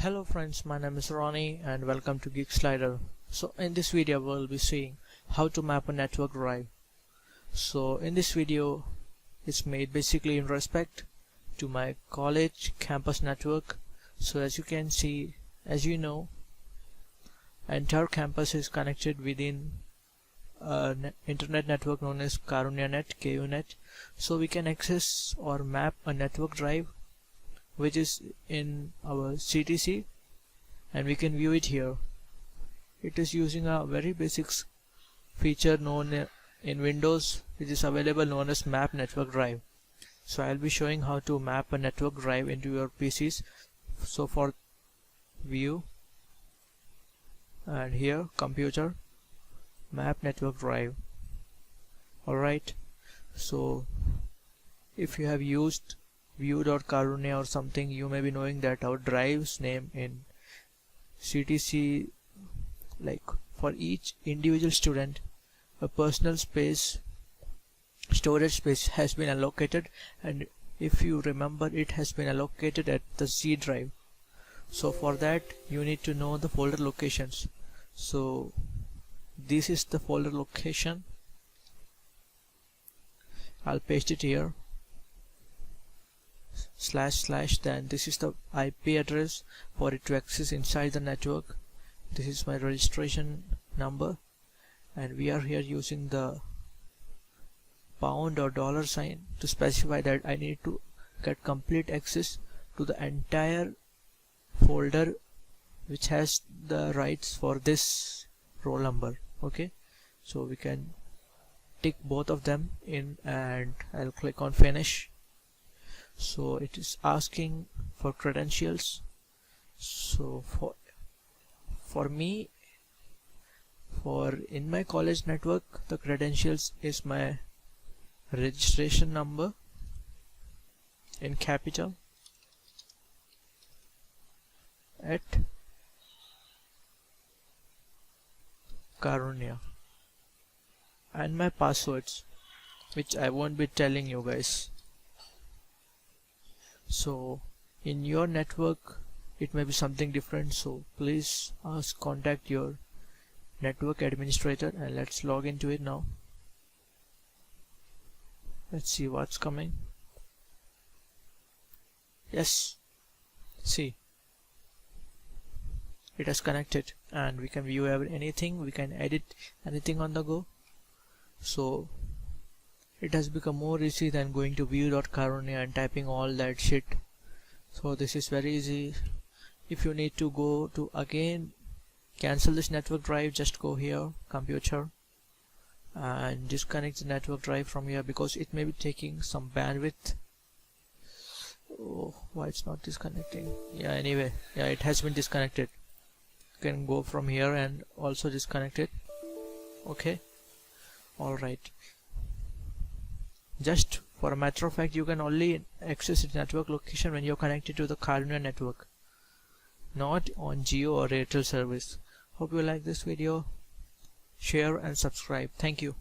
Hello friends, my name is Ronnie and welcome to Geek Slider. So in this video we'll be seeing how to map a network drive. So in this video it's made basically in respect to my college campus network. So as you can see, as you know, entire campus is connected within an internet network known as Karunya.net, KU.net. So we can access or map a network drive which is in our CTC, and we can view it here. It is using a very basic feature known in Windows, which is available known as map network drive. So I'll be showing how to map a network drive into your PCs. So for view, and here computer, map network drive. Alright, so if you have used view.karunya or something, you may be knowing that our drive's name in CTC, like for each individual student, a personal space, storage space has been allocated, and if you remember, it has been allocated at the Z drive. So for that you need to know the folder locations. So this is the folder location. I'll paste it here, // then this is the IP address for it to access inside the network. This is my registration number, and we are here using the pound or $sign to specify that I need to get complete access to the entire folder which has the rights for this roll number. Okay, so we can tick both of them in, and I'll click on finish. So it is asking for credentials. So for me, in my college network, the credentials is my registration number in capital at Karunya, and my passwords, which I won't be telling you guys. So in your network it may be something different, so please contact your network administrator, and let's log into it now. Let's see what's coming. Yes, see, it has connected, and we can view anything, we can edit anything on the go. So it has become more easy than going to view.karunya and typing all that shit. So this is very easy. If you need to go to again cancel this network drive, just go here, computer, and disconnect the network drive from here, because it may be taking some bandwidth. Oh, why it's not disconnecting? Yeah, anyway, yeah, it has been disconnected. You can go from here and also disconnect it. Okay, alright. Just for a matter of fact, you can only access its network location when you're connected to the Karunya network, not on Jio or Airtel service. Hope you like this video. Share and subscribe. Thank you.